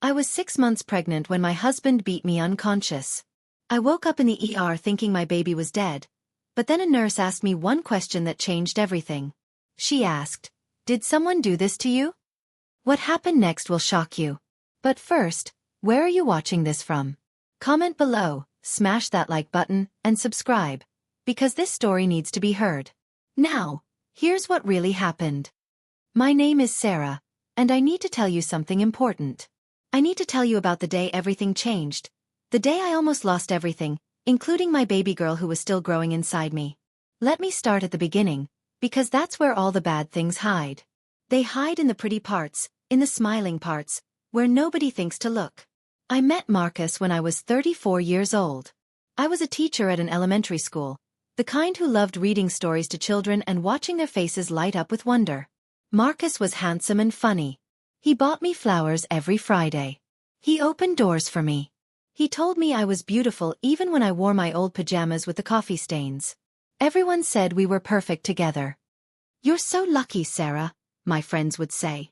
I was 6 months pregnant when my husband beat me unconscious. I woke up in the ER thinking my baby was dead, but then a nurse asked me one question that changed everything. She asked, "Did someone do this to you?" What happened next will shock you. But first, where are you watching this from? Comment below, smash that like button, and subscribe, because this story needs to be heard. Now, here's what really happened. My name is Sarah, and I need to tell you something important. I need to tell you about the day everything changed. The day I almost lost everything, including my baby girl who was still growing inside me. Let me start at the beginning, because that's where all the bad things hide. They hide in the pretty parts, in the smiling parts, where nobody thinks to look. I met Marcus when I was 34 years old. I was a teacher at an elementary school, the kind who loved reading stories to children and watching their faces light up with wonder. Marcus was handsome and funny. He bought me flowers every Friday. He opened doors for me. He told me I was beautiful even when I wore my old pajamas with the coffee stains. Everyone said we were perfect together. "You're so lucky, Sarah," my friends would say.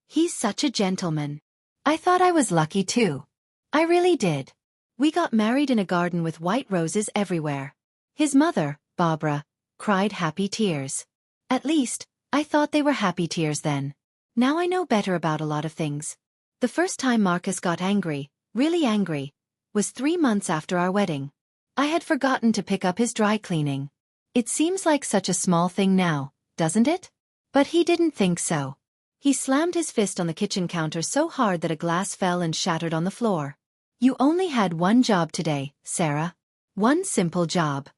"He's such a gentleman." I thought I was lucky too. I really did. We got married in a garden with white roses everywhere. His mother, Barbara, cried happy tears. At least, I thought they were happy tears then. Now I know better about a lot of things. The first time Marcus got angry, really angry, was 3 months after our wedding. I had forgotten to pick up his dry cleaning. It seems like such a small thing now, doesn't it? But he didn't think so. He slammed his fist on the kitchen counter so hard that a glass fell and shattered on the floor. "You only had one job today, Sarah. One simple job."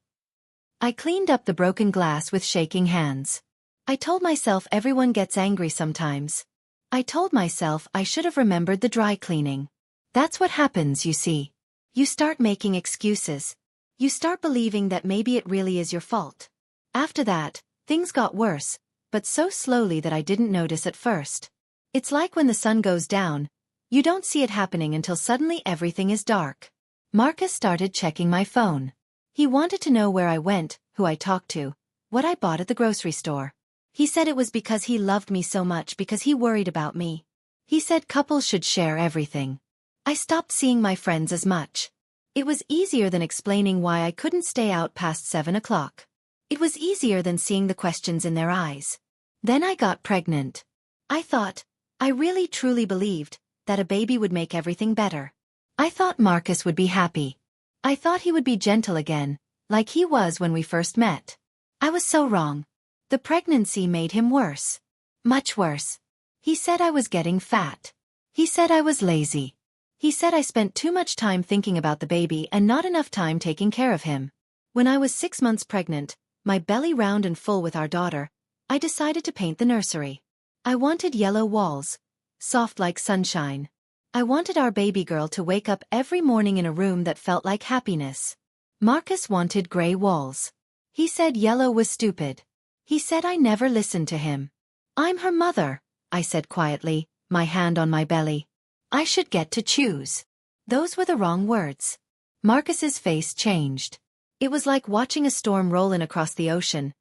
I cleaned up the broken glass with shaking hands. I told myself everyone gets angry sometimes. I told myself I should have remembered the dry cleaning. That's what happens, you see. You start making excuses. You start believing that maybe it really is your fault. After that, things got worse, but so slowly that I didn't notice at first. It's like when the sun goes down, you don't see it happening until suddenly everything is dark. Marcus started checking my phone. He wanted to know where I went, who I talked to, what I bought at the grocery store. He said it was because he loved me so much, because he worried about me. He said couples should share everything. I stopped seeing my friends as much. It was easier than explaining why I couldn't stay out past 7 o'clock. It was easier than seeing the questions in their eyes. Then I got pregnant. I really truly believed, that a baby would make everything better. I thought Marcus would be happy. I thought he would be gentle again, like he was when we first met. I was so wrong. The pregnancy made him worse. Much worse. He said I was getting fat. He said I was lazy. He said I spent too much time thinking about the baby and not enough time taking care of him. When I was 6 months pregnant, my belly round and full with our daughter, I decided to paint the nursery. I wanted yellow walls, soft like sunshine. I wanted our baby girl to wake up every morning in a room that felt like happiness. Marcus wanted gray walls. He said yellow was stupid. He said I never listened to him. "I'm her mother," I said quietly, my hand on my belly. "I should get to choose." Those were the wrong words. Marcus's face changed. It was like watching a storm roll in across the ocean.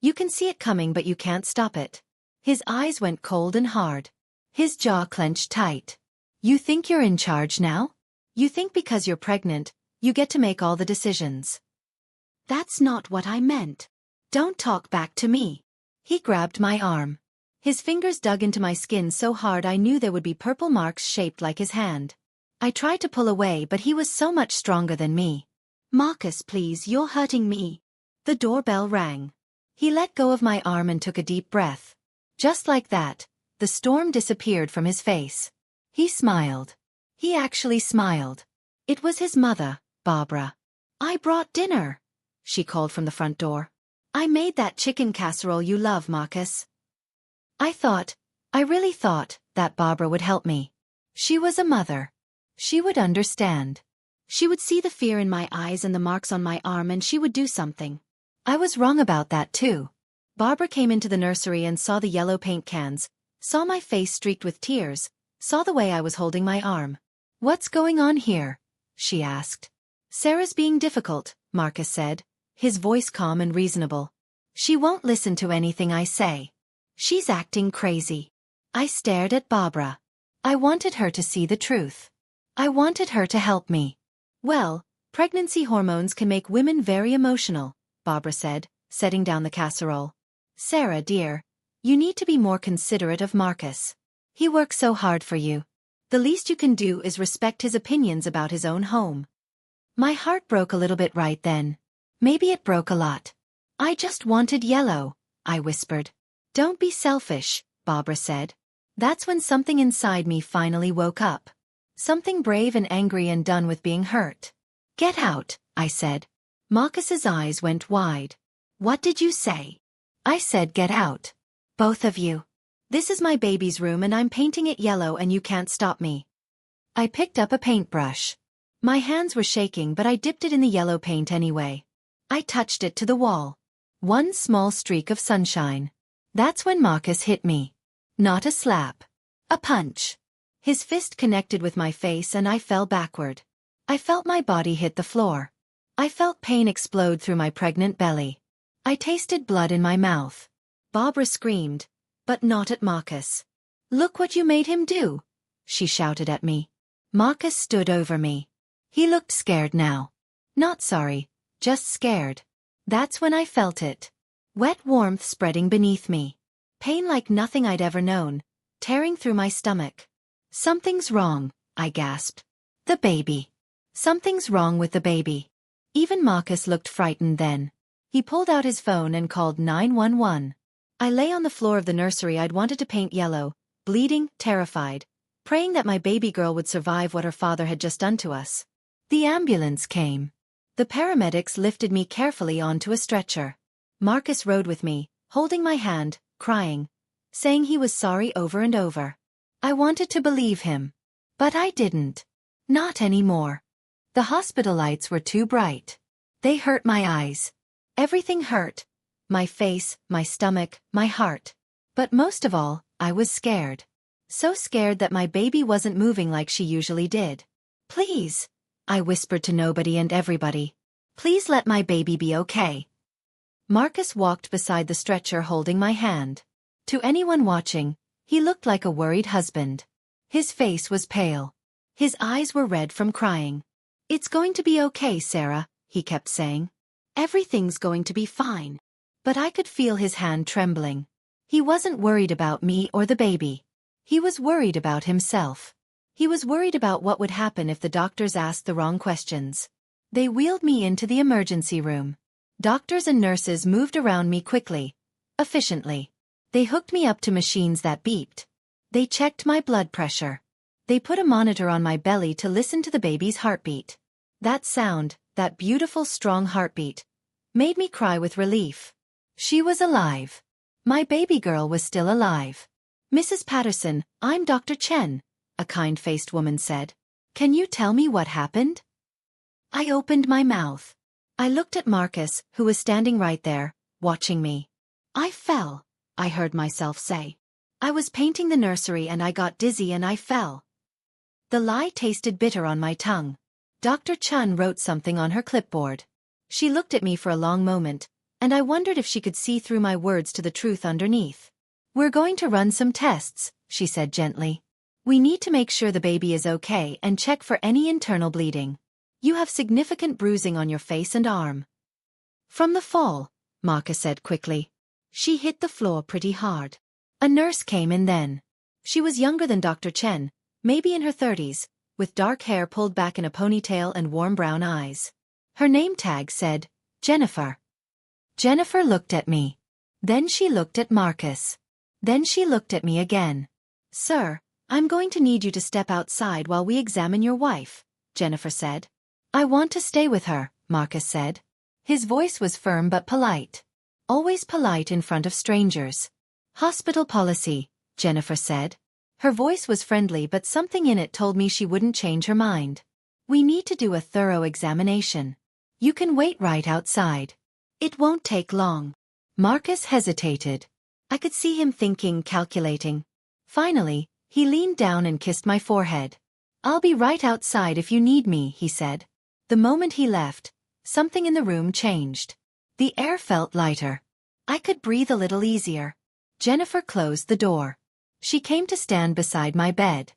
You can see it coming but you can't stop it. His eyes went cold and hard. His jaw clenched tight. "You think you're in charge now? You think because you're pregnant, you get to make all the decisions?" "That's not what I meant. Don't talk back to me." He grabbed my arm. His fingers dug into my skin so hard I knew there would be purple marks shaped like his hand. I tried to pull away but he was so much stronger than me. "Marcus, please, you're hurting me." The doorbell rang. He let go of my arm and took a deep breath. Just like that, the storm disappeared from his face. He smiled. He actually smiled. It was his mother, Barbara. "I brought dinner," she called from the front door. "I made that chicken casserole you love, Marcus." I really thought, that Barbara would help me. She was a mother. She would understand. She would see the fear in my eyes and the marks on my arm and she would do something. I was wrong about that too. Barbara came into the nursery and saw the yellow paint cans, saw my face streaked with tears, saw the way I was holding my arm. "What's going on here?" she asked. "Sarah's being difficult," Marcus said, his voice calm and reasonable. "She won't listen to anything I say. She's acting crazy." I stared at Barbara. I wanted her to see the truth. I wanted her to help me. Well, pregnancy hormones can make women very emotional, Barbara said, setting down the casserole. Sarah, dear, you need to be more considerate of Marcus. He works so hard for you. The least you can do is respect his opinions about his own home. My heart broke a little bit right then. Maybe it broke a lot. I just wanted yellow, I whispered. Don't be selfish, Barbara said. That's when something inside me finally woke up. Something brave and angry and done with being hurt. Get out, I said. Marcus's eyes went wide. What did you say? I said get out. Both of you. This is my baby's room and I'm painting it yellow and you can't stop me. I picked up a paintbrush. My hands were shaking but I dipped it in the yellow paint anyway. I touched it to the wall. One small streak of sunshine. That's when Marcus hit me. Not a slap. A punch. His fist connected with my face and I fell backward. I felt my body hit the floor. I felt pain explode through my pregnant belly. I tasted blood in my mouth. Barbara screamed, but not at Marcus. Look what you made him do, she shouted at me. Marcus stood over me. He looked scared now. Not sorry, just scared. That's when I felt it. Wet warmth spreading beneath me. Pain like nothing I'd ever known, tearing through my stomach. Something's wrong, I gasped. The baby. Something's wrong with the baby. Even Marcus looked frightened then. He pulled out his phone and called 911. I lay on the floor of the nursery I'd wanted to paint yellow, bleeding, terrified, praying that my baby girl would survive what her father had just done to us. The ambulance came. The paramedics lifted me carefully onto a stretcher. Marcus rode with me, holding my hand, crying, saying he was sorry over and over. I wanted to believe him. But I didn't. Not anymore. The hospital lights were too bright. They hurt my eyes. Everything hurt. My face, my stomach, my heart. But most of all, I was scared. So scared that my baby wasn't moving like she usually did. Please, I whispered to nobody and everybody. Please let my baby be okay. Marcus walked beside the stretcher holding my hand. To anyone watching, he looked like a worried husband. His face was pale. His eyes were red from crying. It's going to be okay, Sarah, he kept saying. Everything's going to be fine. But I could feel his hand trembling. He wasn't worried about me or the baby. He was worried about himself. He was worried about what would happen if the doctors asked the wrong questions. They wheeled me into the emergency room. Doctors and nurses moved around me quickly, efficiently. They hooked me up to machines that beeped. They checked my blood pressure. They put a monitor on my belly to listen to the baby's heartbeat. That sound, that beautiful strong heartbeat, made me cry with relief. She was alive. My baby girl was still alive. Mrs. Patterson, I'm Dr. Chen, a kind-faced woman said. Can you tell me what happened? I opened my mouth. I looked at Marcus, who was standing right there, watching me. I fell, I heard myself say. I was painting the nursery and I got dizzy and I fell. The lie tasted bitter on my tongue. Dr. Chen wrote something on her clipboard. She looked at me for a long moment, and I wondered if she could see through my words to the truth underneath. We're going to run some tests, she said gently. We need to make sure the baby is okay and check for any internal bleeding. You have significant bruising on your face and arm. From the fall, Marcus said quickly. She hit the floor pretty hard. A nurse came in then. She was younger than Dr. Chen, maybe in her 30s, with dark hair pulled back in a ponytail and warm brown eyes. Her name tag said, Jennifer. Jennifer looked at me. Then she looked at Marcus. Then she looked at me again. Sir, I'm going to need you to step outside while we examine your wife, Jennifer said. I want to stay with her, Marcus said. His voice was firm but polite. Always polite in front of strangers. Hospital policy, Jennifer said. Her voice was friendly but something in it told me she wouldn't change her mind. We need to do a thorough examination. You can wait right outside. It won't take long. Marcus hesitated. I could see him thinking, calculating. Finally, he leaned down and kissed my forehead. I'll be right outside if you need me, he said. The moment he left, something in the room changed. The air felt lighter. I could breathe a little easier. Jennifer closed the door. She came to stand beside my bed.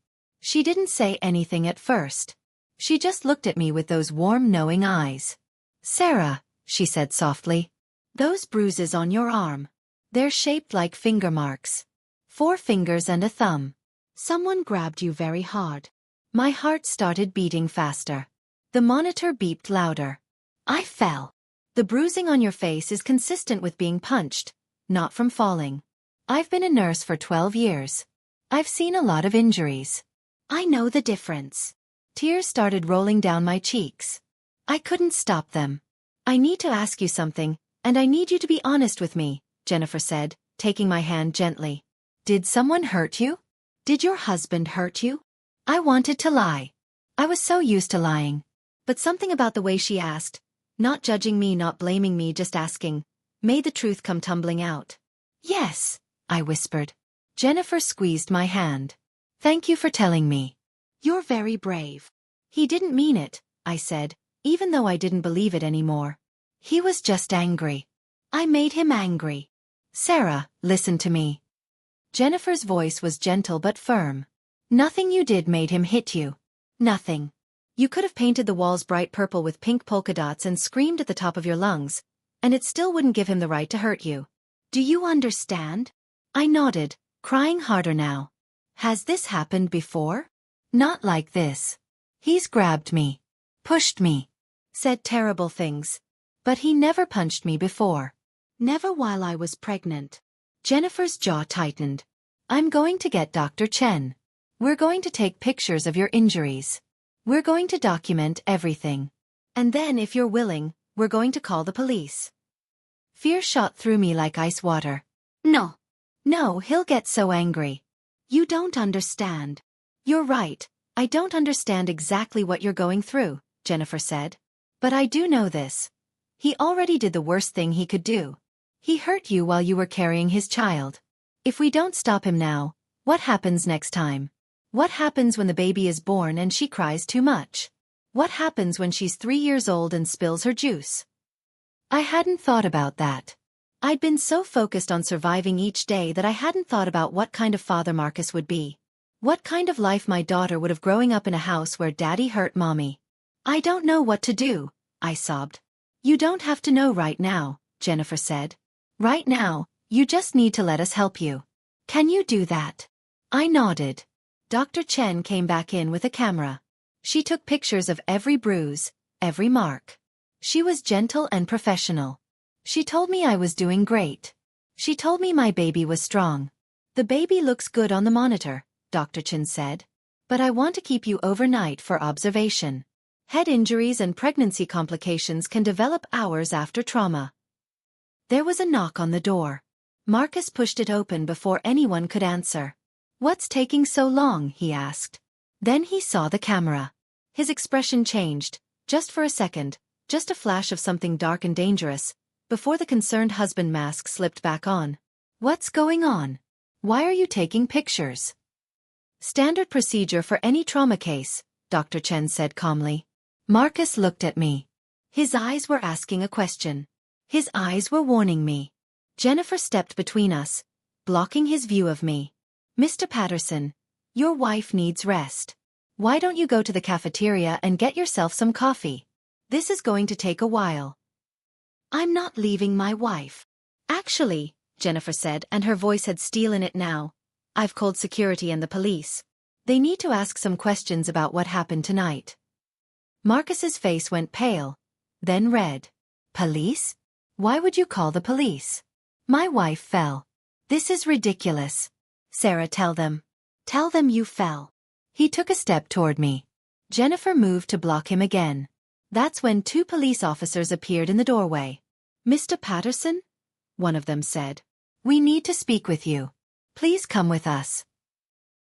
She didn't say anything at first. She just looked at me with those warm, knowing eyes. "Sarah," she said softly. "Those bruises on your arm. They're shaped like finger marks. 4 fingers and a thumb. Someone grabbed you very hard." My heart started beating faster. The monitor beeped louder. I fell. "The bruising on your face is consistent with being punched, not from falling. I've been a nurse for 12 years. I've seen a lot of injuries. I know the difference." Tears started rolling down my cheeks. I couldn't stop them. "I need to ask you something, and I need you to be honest with me," Jennifer said, taking my hand gently. "Did someone hurt you? Did your husband hurt you?" I wanted to lie. I was so used to lying. But something about the way she asked, not judging me, not blaming me, just asking, made the truth come tumbling out. "Yes," I whispered. Jennifer squeezed my hand. "Thank you for telling me. You're very brave." "He didn't mean it," I said, even though I didn't believe it anymore. "He was just angry. I made him angry." "Sarah, listen to me." Jennifer's voice was gentle but firm. "Nothing you did made him hit you. Nothing. You could have painted the walls bright purple with pink polka dots and screamed at the top of your lungs, and it still wouldn't give him the right to hurt you. Do you understand?" I nodded, crying harder now. "Has this happened before?" "Not like this. He's grabbed me, pushed me, said terrible things. But he never punched me before. Never while I was pregnant." Jennifer's jaw tightened. "I'm going to get Dr. Chen. We're going to take pictures of your injuries. We're going to document everything. And then, if you're willing, we're going to call the police." Fear shot through me like ice water. "No. No, he'll get so angry. You don't understand." "You're right, I don't understand exactly what you're going through," Jennifer said. "But I do know this. He already did the worst thing he could do. He hurt you while you were carrying his child. If we don't stop him now, what happens next time? What happens when the baby is born and she cries too much? What happens when she's 3 years old and spills her juice?" I hadn't thought about that. I'd been so focused on surviving each day that I hadn't thought about what kind of father Marcus would be. What kind of life my daughter would have growing up in a house where daddy hurt mommy. "I don't know what to do," I sobbed. "You don't have to know right now," Jennifer said. "Right now, you just need to let us help you. Can you do that?" I nodded. Dr. Chen came back in with a camera. She took pictures of every bruise, every mark. She was gentle and professional. She told me I was doing great. She told me my baby was strong. "The baby looks good on the monitor," Dr. Chen said. "But I want to keep you overnight for observation. Head injuries and pregnancy complications can develop hours after trauma." There was a knock on the door. Marcus pushed it open before anyone could answer. "What's taking so long?" he asked. Then he saw the camera. His expression changed, just for a second, just a flash of something dark and dangerous, before the concerned husband mask slipped back on. "What's going on? Why are you taking pictures?" "Standard procedure for any trauma case," Dr. Chen said calmly. Marcus looked at me. His eyes were asking a question. His eyes were warning me. Jennifer stepped between us, blocking his view of me. "Mr. Patterson, your wife needs rest. Why don't you go to the cafeteria and get yourself some coffee? This is going to take a while." "I'm not leaving my wife." "Actually," Jennifer said, and her voice had steel in it now, "I've called security and the police. They need to ask some questions about what happened tonight." Marcus's face went pale, then red. "Police? Why would you call the police? My wife fell. This is ridiculous. Sarah, tell them. Tell them you fell." He took a step toward me. Jennifer moved to block him again. That's when 2 police officers appeared in the doorway. "Mr. Patterson?" one of them said. "We need to speak with you. Please come with us."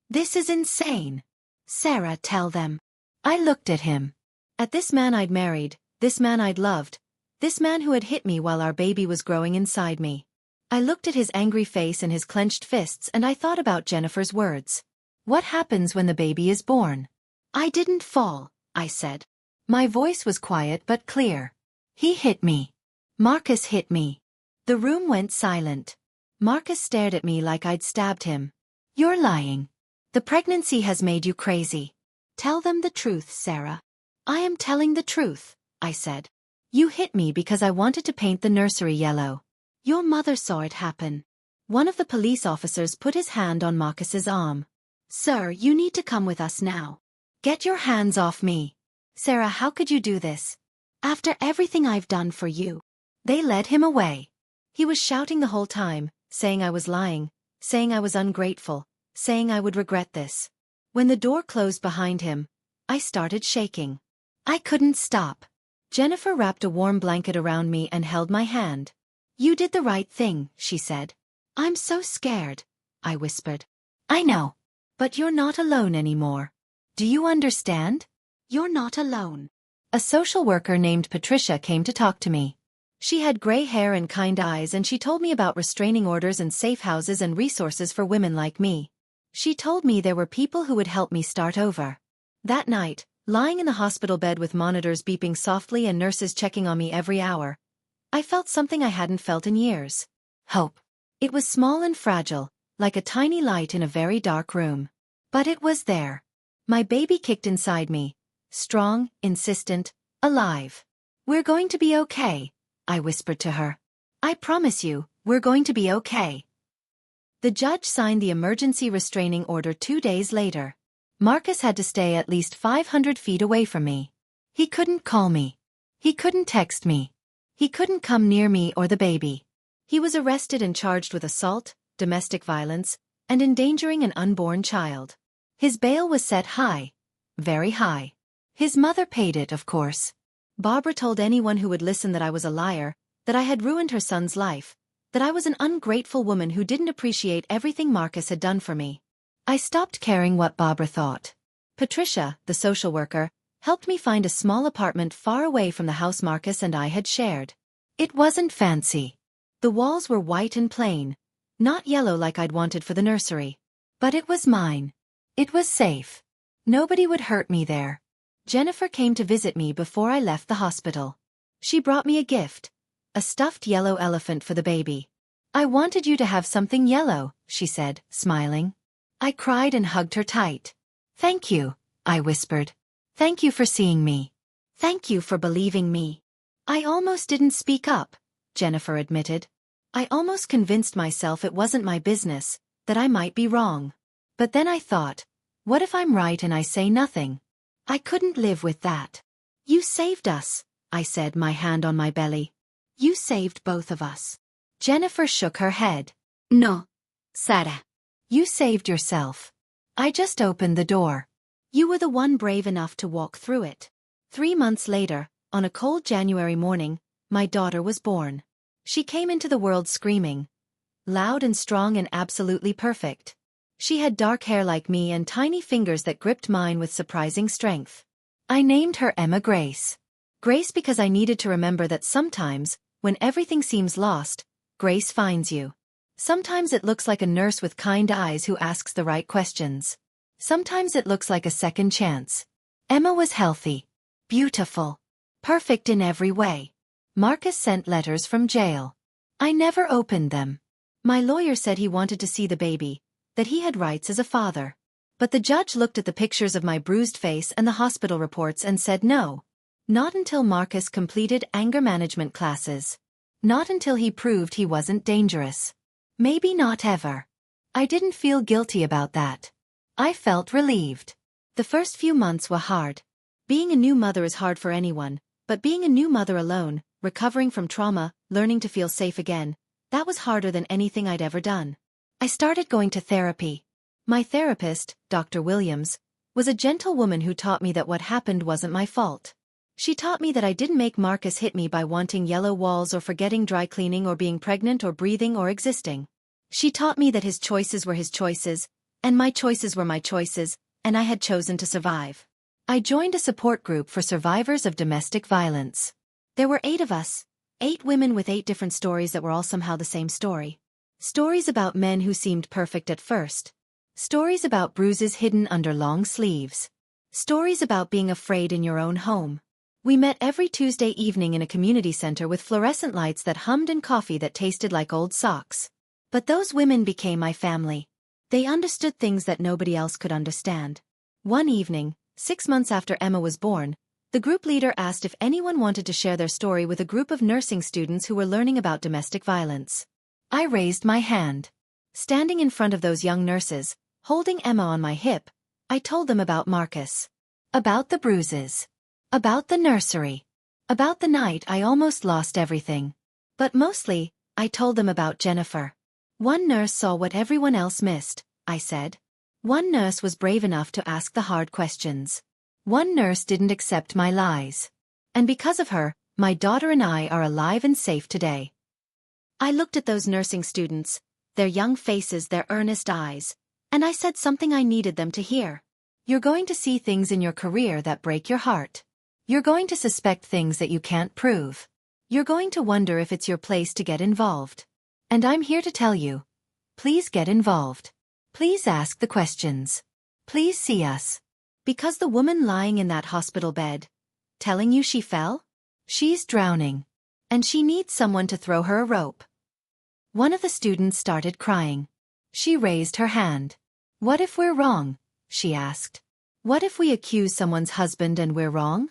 "This is insane." "Sarah, tell them." I looked at him. At this man I'd married, this man I'd loved, this man who had hit me while our baby was growing inside me. I looked at his angry face and his clenched fists, and I thought about Jennifer's words. What happens when the baby is born? "I didn't fall," I said. My voice was quiet but clear. "He hit me. Marcus hit me." The room went silent. Marcus stared at me like I'd stabbed him. "You're lying." The pregnancy has made you crazy. Tell them the truth, Sarah. I am telling the truth, I said. You hit me because I wanted to paint the nursery yellow. Your mother saw it happen. One of the police officers put his hand on Marcus's arm. Sir, you need to come with us now. Get your hands off me. Sarah, how could you do this? After everything I've done for you. They led him away. He was shouting the whole time, saying I was lying, saying I was ungrateful, saying I would regret this. When the door closed behind him, I started shaking. I couldn't stop. Jennifer wrapped a warm blanket around me and held my hand. You did the right thing, she said. I'm so scared, I whispered. I know. But you're not alone anymore. Do you understand? You're not alone. A social worker named Patricia came to talk to me. She had gray hair and kind eyes, and she told me about restraining orders and safe houses and resources for women like me. She told me there were people who would help me start over. That night, lying in the hospital bed with monitors beeping softly and nurses checking on me every hour, I felt something I hadn't felt in years. Hope. It was small and fragile, like a tiny light in a very dark room. But it was there. My baby kicked inside me, strong, insistent, alive. We're going to be okay, I whispered to her. I promise you, we're going to be okay. The judge signed the emergency restraining order 2 days later. Marcus had to stay at least 500 feet away from me. He couldn't call me. He couldn't text me. He couldn't come near me or the baby. He was arrested and charged with assault, domestic violence, and endangering an unborn child. His bail was set high, very high. His mother paid it, of course. Barbara told anyone who would listen that I was a liar, that I had ruined her son's life, that I was an ungrateful woman who didn't appreciate everything Marcus had done for me. I stopped caring what Barbara thought. Patricia, the social worker, helped me find a small apartment far away from the house Marcus and I had shared. It wasn't fancy. The walls were white and plain, not yellow like I'd wanted for the nursery. But it was mine. It was safe. Nobody would hurt me there. Jennifer came to visit me before I left the hospital. She brought me a gift, a stuffed yellow elephant for the baby. I wanted you to have something yellow, she said, smiling. I cried and hugged her tight. Thank you, I whispered. Thank you for seeing me. Thank you for believing me. I almost didn't speak up, Jennifer admitted. I almost convinced myself it wasn't my business, that I might be wrong. But then I thought, what if I'm right and I say nothing? I couldn't live with that. You saved us, I said, my hand on my belly. You saved both of us. Jennifer shook her head. No, Sarah. You saved yourself. I just opened the door. You were the one brave enough to walk through it. 3 months later, on a cold January morning, my daughter was born. She came into the world screaming. Loud and strong and absolutely perfect. She had dark hair like me and tiny fingers that gripped mine with surprising strength. I named her Emma Grace. Grace because I needed to remember that sometimes, when everything seems lost, grace finds you. Sometimes it looks like a nurse with kind eyes who asks the right questions. Sometimes it looks like a second chance. Emma was healthy, beautiful, perfect in every way. Marcus sent letters from jail. I never opened them. My lawyer said he wanted to see the baby, that he had rights as a father. But the judge looked at the pictures of my bruised face and the hospital reports and said no. Not until Marcus completed anger management classes. Not until he proved he wasn't dangerous. Maybe not ever. I didn't feel guilty about that. I felt relieved. The first few months were hard. Being a new mother is hard for anyone, but being a new mother alone, recovering from trauma, learning to feel safe again, that was harder than anything I'd ever done. I started going to therapy. My therapist, Dr. Williams, was a gentle woman who taught me that what happened wasn't my fault. She taught me that I didn't make Marcus hit me by wanting yellow walls or forgetting dry cleaning or being pregnant or breathing or existing. She taught me that his choices were his choices, and my choices were my choices, and I had chosen to survive. I joined a support group for survivors of domestic violence. There were 8 of us, 8 women with 8 different stories that were all somehow the same story. Stories about men who seemed perfect at first. Stories about bruises hidden under long sleeves. Stories about being afraid in your own home. We met every Tuesday evening in a community center with fluorescent lights that hummed and coffee that tasted like old socks. But those women became my family. They understood things that nobody else could understand. One evening, 6 months after Emma was born, the group leader asked if anyone wanted to share their story with a group of nursing students who were learning about domestic violence. I raised my hand. Standing in front of those young nurses, holding Emma on my hip, I told them about Marcus. About the bruises. About the nursery. About the night I almost lost everything. But mostly, I told them about Jennifer. One nurse saw what everyone else missed, I said. One nurse was brave enough to ask the hard questions. One nurse didn't accept my lies. And because of her, my daughter and I are alive and safe today. I looked at those nursing students, their young faces, their earnest eyes, and I said something I needed them to hear. You're going to see things in your career that break your heart. You're going to suspect things that you can't prove. You're going to wonder if it's your place to get involved. And I'm here to tell you. Please get involved. Please ask the questions. Please see us. Because the woman lying in that hospital bed, telling you she fell? She's drowning. And she needs someone to throw her a rope. One of the students started crying. She raised her hand. What if we're wrong? She asked. What if we accuse someone's husband and we're wrong?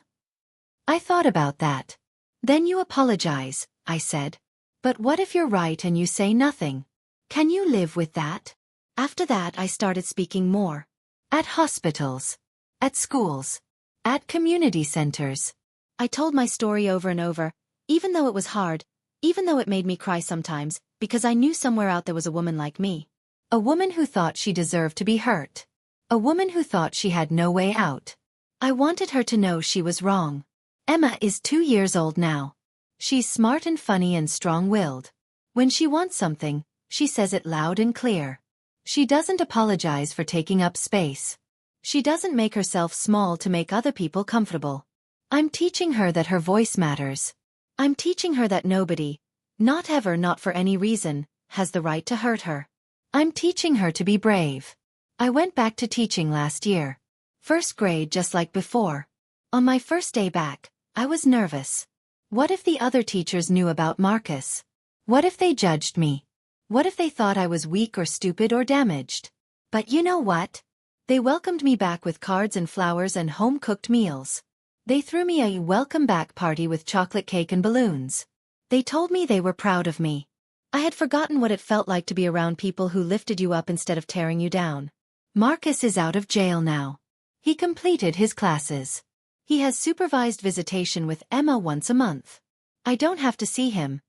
I thought about that. Then you apologize, I said. But what if you're right and you say nothing? Can you live with that? After that I started speaking more. At hospitals. At schools. At community centers. I told my story over and over, even though it was hard, even though it made me cry sometimes, because I knew somewhere out there was a woman like me. A woman who thought she deserved to be hurt. A woman who thought she had no way out. I wanted her to know she was wrong. Emma is 2 years old now. She's smart and funny and strong-willed. When she wants something, she says it loud and clear. She doesn't apologize for taking up space. She doesn't make herself small to make other people comfortable. I'm teaching her that her voice matters. I'm teaching her that nobody, not ever, not for any reason, has the right to hurt her. I'm teaching her to be brave. I went back to teaching last year. First grade, just like before. On my first day back, I was nervous. What if the other teachers knew about Marcus? What if they judged me? What if they thought I was weak or stupid or damaged? But you know what? They welcomed me back with cards and flowers and home-cooked meals. They threw me a welcome back party with chocolate cake and balloons. They told me they were proud of me. I had forgotten what it felt like to be around people who lifted you up instead of tearing you down. Marcus is out of jail now. He completed his classes. He has supervised visitation with Emma once a month. I don't have to see him.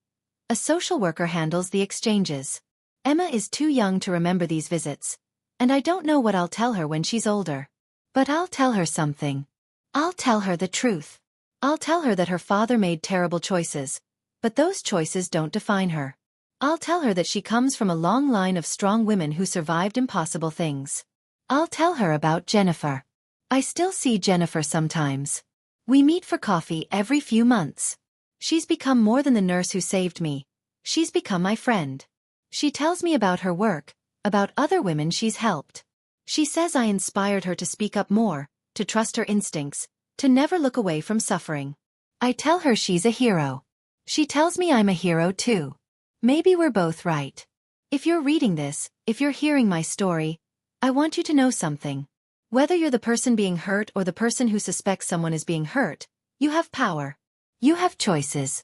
A social worker handles the exchanges. Emma is too young to remember these visits, and I don't know what I'll tell her when she's older. But I'll tell her something. I'll tell her the truth. I'll tell her that her father made terrible choices, but those choices don't define her. I'll tell her that she comes from a long line of strong women who survived impossible things. I'll tell her about Jennifer. I still see Jennifer sometimes. We meet for coffee every few months. She's become more than the nurse who saved me. She's become my friend. She tells me about her work, about other women she's helped. She says I inspired her to speak up more, to trust her instincts, to never look away from suffering. I tell her she's a hero. She tells me I'm a hero too. Maybe we're both right. If you're reading this, if you're hearing my story, I want you to know something. Whether you're the person being hurt or the person who suspects someone is being hurt, you have power. You have choices.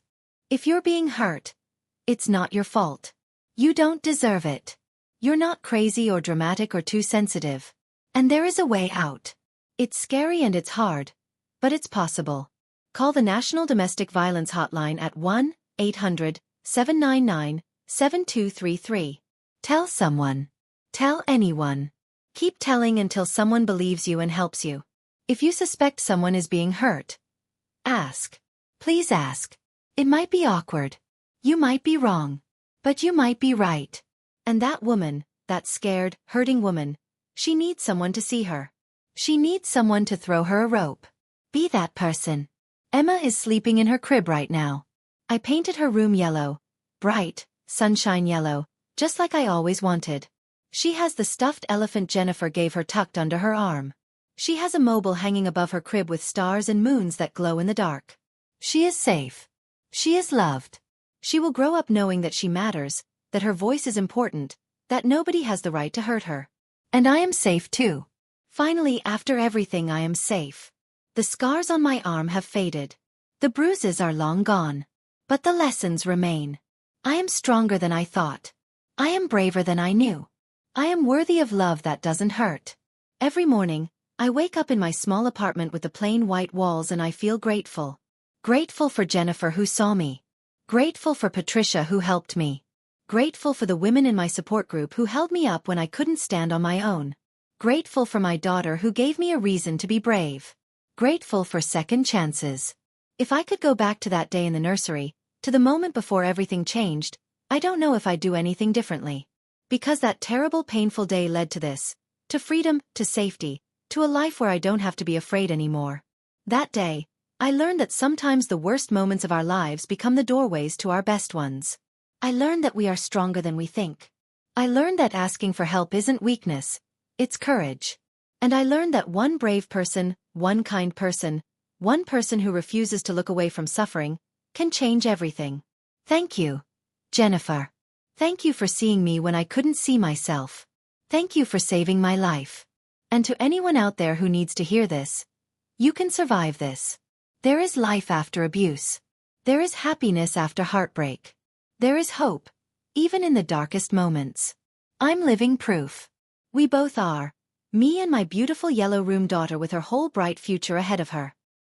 If you're being hurt, it's not your fault. You don't deserve it. You're not crazy or dramatic or too sensitive. And there is a way out. It's scary and it's hard, but it's possible. Call the National Domestic Violence Hotline at 1-800-799-7233. Tell someone. Tell anyone. Keep telling until someone believes you and helps you. If you suspect someone is being hurt, ask. Please ask. It might be awkward. You might be wrong. But you might be right. And that woman, that scared, hurting woman, she needs someone to see her. She needs someone to throw her a rope. Be that person. Emma is sleeping in her crib right now. I painted her room yellow. Bright, sunshine yellow, just like I always wanted. She has the stuffed elephant Jennifer gave her tucked under her arm. She has a mobile hanging above her crib with stars and moons that glow in the dark. She is safe. She is loved. She will grow up knowing that she matters, that her voice is important, that nobody has the right to hurt her. And I am safe too. Finally, after everything, I am safe. The scars on my arm have faded. The bruises are long gone. But the lessons remain. I am stronger than I thought. I am braver than I knew. I am worthy of love that doesn't hurt. Every morning, I wake up in my small apartment with the plain white walls and I feel grateful. Grateful for Jennifer who saw me. Grateful for Patricia who helped me. Grateful for the women in my support group who held me up when I couldn't stand on my own. Grateful for my daughter who gave me a reason to be brave. Grateful for second chances. If I could go back to that day in the nursery, to the moment before everything changed, I don't know if I'd do anything differently. Because that terrible painful day led to this. To freedom, to safety, to a life where I don't have to be afraid anymore. That day, I learned that sometimes the worst moments of our lives become the doorways to our best ones. I learned that we are stronger than we think. I learned that asking for help isn't weakness, it's courage. And I learned that one brave person, one kind person, one person who refuses to look away from suffering, can change everything. Thank you, Jennifer. Thank you for seeing me when I couldn't see myself. Thank you for saving my life. And to anyone out there who needs to hear this, you can survive this. There is life after abuse. There is happiness after heartbreak. There is hope, even in the darkest moments. I'm living proof. We both are. Me and my beautiful yellow room daughter with her whole bright future ahead of her.